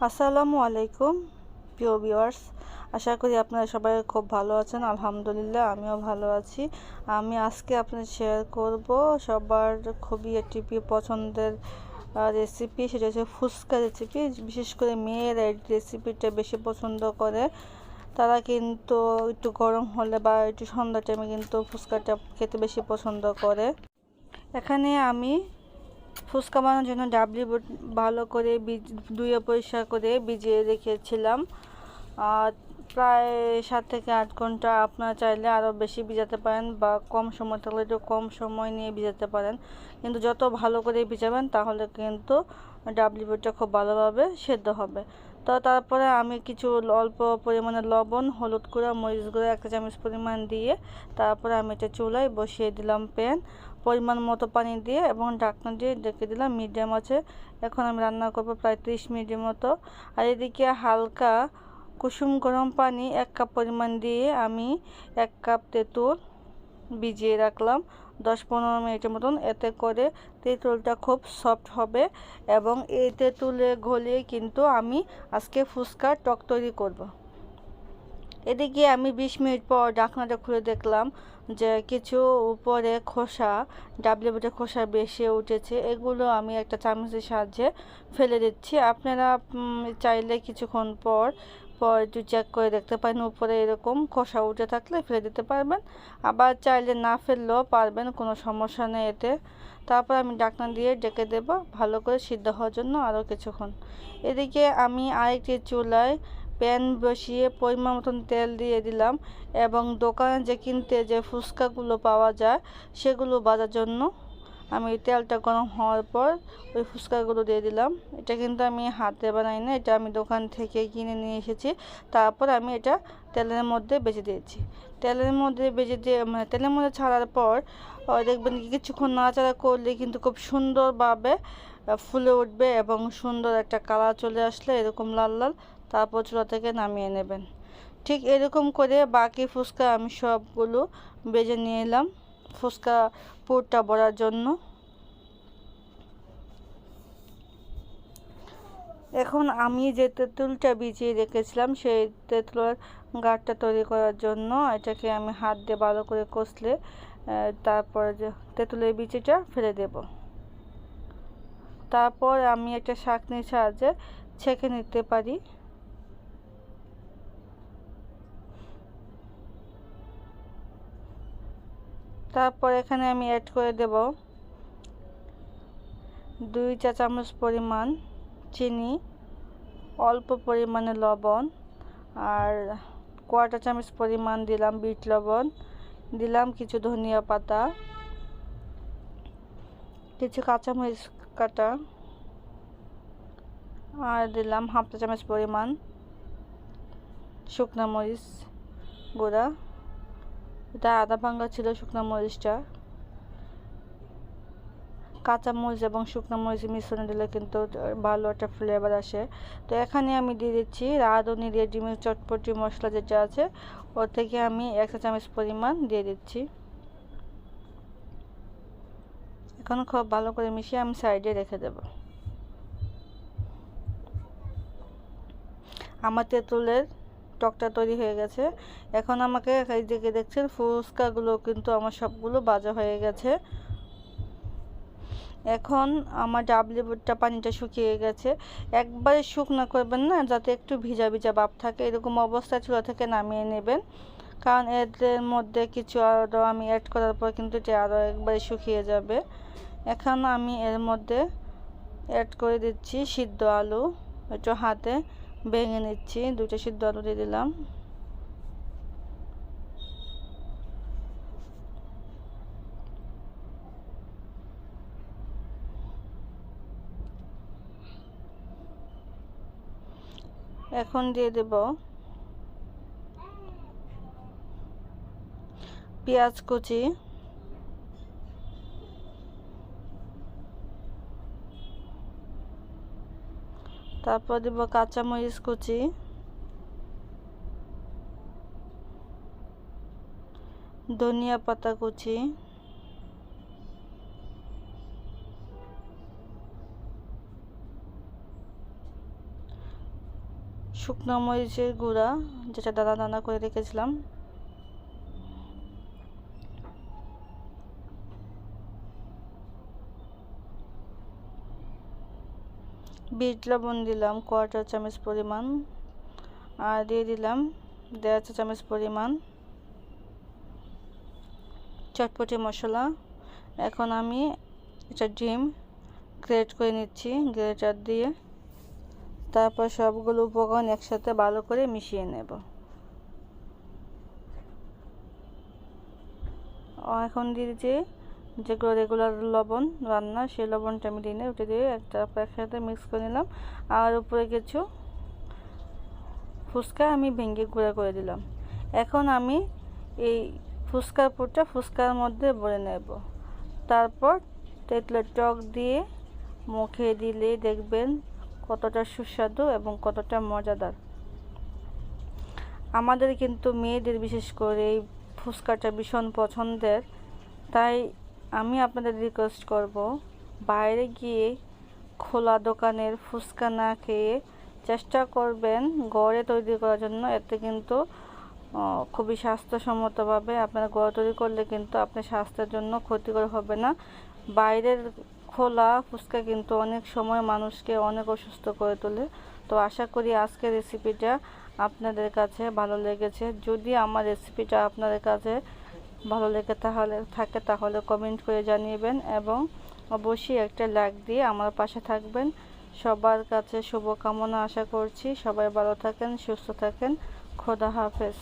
আসসালামু আলাইকুম প্রিয় ভিউয়ার্স, আশা করি আপনারা সবাই খুব ভালো আছেন। আলহামদুলিল্লাহ আমিও ভালো আছি। আমি আজকে আপনাদের শেয়ার করব সবার খুবই একটি পছন্দের রেসিপি, সেটা হচ্ছে ফুচকা রেসিপি। বিশেষ করে মেয়েরা এই রেসিপিটা বেশি পছন্দ করে। তারা কিন্তু একটু গরম হলে বা একটু সন্ধ্যা টাইমে কিন্তু ফুচকাটা খেতে বেশি পছন্দ করে। এখানে আমি ফুচকা বানানোর জন্য ডাবলি বুট ভালো করে ধুয়ে পরিষ্কার করে ভিজিয়ে রেখেছিলাম। প্রায় 7 থেকে 8 ঘন্টা। আপনারা চাইলে আরও বেশি ভিজাতে পারেন বা কম সময় থাকলে একটু কম সময় নিয়ে ভিজাতে পারেন, কিন্তু যত ভালো করে ভিজাবেন তাহলে কিন্তু ডাবলি বুটটা খুব ভালোভাবে সেদ্ধ হবে। তো তারপরে আমি কিছু অল্প পরিমাণে লবণ, হলুদ গুঁড়া, মরিচ গুঁড়া 1 চামচ পরিমাণ দিয়ে তারপরে আমি এটা চুলায় বসিয়ে দিলাম প্যান, পরিমাণ মতো পানি দিয়ে এবং ঢাকনা দিয়ে ঢেকে দিলাম মিডিয়াম আছে। এখন আমি রান্না করব প্রায় 30 মিনিটের মতো। আর এদিকে হালকা কুসুম গরম পানি 1 কাপ পরিমাণ দিয়ে আমি 1 কাপ তেঁতুল ভিজিয়ে রাখলাম 10-15 মিনিটের মতন। এতে করে তেঁতুলটা খুব সফট হবে এবং এই তেঁতুলে গলিয়ে কিন্তু আমি আজকে ফুচকার টক তৈরি করব। এদিকে আমি 20 মিনিট পর ঢাকনাটা খুলে দেখলাম যে কিছু উপরে খোসা, ডাবলি বুটের খোসা বেশি উঠেছে। এগুলো আমি একটা চামচের সাহায্যে ফেলে দিচ্ছি। আপনারা চাইলে কিছুক্ষণ পর পর একটু চেক করে দেখতে পারেন, উপরে এরকম খোসা উঠে থাকলে ফেলে দিতে পারবেন, আবার চাইলে না ফেললেও পারবেন, কোনো সমস্যা নেই এতে। তারপর আমি ঢাকনা দিয়ে ঢেকে দেব ভালো করে সিদ্ধ হওয়ার জন্য আরও কিছুক্ষণ। এদিকে আমি আরেকটি চুলায় প্যান বসিয়ে পরিমাণ মতন তেল দিয়ে দিলাম এবং দোকানে যে ফুচকাগুলো পাওয়া যায় সেগুলো ভাজার জন্য আমি তেলটা গরম হওয়ার পর ওই ফুচকাগুলো দিয়ে দিলাম। এটা কিন্তু আমি হাতে বানাই না, এটা আমি দোকান থেকে কিনে নিয়ে এসেছি। তারপর আমি এটা তেলের মধ্যে ভেজে দিয়েছি। তেলের মধ্যে ভেজে দিয়ে তেলের মধ্যে ছাড়ার পর দেখবেন কিছুক্ষণ নাড়াচাড়া করলে কিন্তু খুব সুন্দরভাবে ফুলে উঠবে এবং সুন্দর একটা কালার চলে আসলে এরকম লাল লাল, তারপর চুলা থেকে নামিয়ে নেবেন। ঠিক এরকম করে বাকি ফুচকা আমি সবগুলো ভেজে নিয়ে এলাম ফুচকা পুরটা ভরার জন্য। এখন আমি যে তেঁতুলটা ভিজিয়ে রেখেছিলাম সেই তেঁতুলের গাঢ়টা তৈরি করার জন্য এটাকে আমি হাত দিয়ে ভালো করে কষলে তারপরে যে তেঁতুলের বিচিটা ফেলে দেব। তারপর আমি একটা ছাঁকনির সাহায্যে ছেঁকে নিতে পারি। তারপর এখানে আমি অ্যাড করে দেব 2 চা চামচ পরিমাণ চিনি, অল্প পরিমাণে লবণ, আর 1/4 চামচ পরিমাণ দিলাম বিট লবণ, দিলাম কিছু ধনিয়া পাতা, কিছু কাঁচামরিচ কাটা, আর দিলাম 1/2 চামচ পরিমাণ শুকনো মরিচ গুঁড়া। এটা আদা ভাঙ্গা ছিল শুকনো মরিচটা। কাঁচামরিচ এবং শুকনো মরিচের মিশ্রণে দিলে কিন্তু ভালো একটা ফ্লেভার আসে। তো এখানে আমি দিয়ে দিচ্ছি রাঁধুনি রেডিমেড চটপটি মশলা যেটা আছে ওর থেকে আমি 1 চা চামচ পরিমাণ দিয়ে দিচ্ছি। এখন খুব ভালো করে মিশিয়ে আমি সাইডে রেখে দেব। আমার তেঁতুলের টকটা তৈরি হয়ে গেছে। এখন আমাকে এই দিকে দেখছেন ফুচকাগুলো কিন্তু আমার সবগুলো ভাজা হয়ে গেছে। এখন আমার ডাবলি বুটটা পানিটা শুকিয়ে গেছে। একবারে শুকনো করবেন না, যাতে একটু ভিজা ভিজা ভাব থাকে, এরকম অবস্থায় চুলা থেকে নামিয়ে নেবেন, কারণ এদের মধ্যে কিছু আরও আমি অ্যাড করার পর কিন্তু এটা আরও একবারে শুকিয়ে যাবে। এখন আমি এর মধ্যে অ্যাড করে দিচ্ছি সিদ্ধ আলু, একটু হাতে ভেঙে নিচ্ছি, 2টা সিদ্ধ আলু দিয়ে দিলাম। এখন দিয়ে দেব পেঁয়াজ কুচি, তারপর দেব কাঁচামরিচ কুচি, ধনিয়া পাতা কুচি, শুকনো মরিচের গুঁড়া, যেটা দানা দানা করে রেখেছিলাম, বিট লবণ দিলাম 1/4 চামচ পরিমাণ, আর দিয়ে দিলাম 1.5 চামচ পরিমাণ চটপটি মশলা। এখন আমি একটা ডিম গ্রেট করে নিচ্ছি গ্রেটার দিয়ে। তারপর সবগুলো উপকরণ একসাথে ভালো করে মিশিয়ে নেব। এখন দিয়ে দিচ্ছি যেগুলো রেগুলার লবণ রান্না, সেই লবণটা আমি দিই না, ওটা দিয়ে একসাথে মিক্স করে নিলাম। আর উপরে কিছু ফুচকা আমি ভেঙে গুঁড়া করে দিলাম। এখন আমি এই ফুচকার পুরটা ফুচকার মধ্যে ভরে নেব। তারপর তেঁতুলের টক দিয়ে মুখে দিলে দেখবেন কতটা সুস্বাদু এবং কতটা মজাদার। আমাদের কিন্তু মেয়েদের বিশেষ করে এই ফুচকাটা ভীষণ পছন্দের, তাই আমি আপনাদের রিকোয়েস্ট করব, বাইরে গিয়ে খোলা দোকানের ফুচকা না খেয়ে চেষ্টা করবেন ঘরে তৈরি করার জন্য। এতে কিন্তু খুবই স্বাস্থ্যসম্মতভাবে আপনারা ঘরে তৈরি করলে কিন্তু আপনার স্বাস্থ্যের জন্য ক্ষতিকর হবে না। বাইরের খোলা ফুচকা কিন্তু অনেক সময় মানুষকে অনেক অসুস্থ করে তোলে। তো আশা করি আজকের রেসিপিটা আপনাদের কাছে ভালো লেগেছে। যদি আমার রেসিপিটা আপনাদের কাছে ভালো লেগে তাহলে কমেন্ট করে জানিয়েবেন এবং অবশ্যই একটা লাইক দিয়ে আমার পাশে থাকবেন। সবার কাছে শুভকামনা আশা করছি। সবাই ভালো থাকেন, সুস্থ থাকেন। খোদা হাফেজ।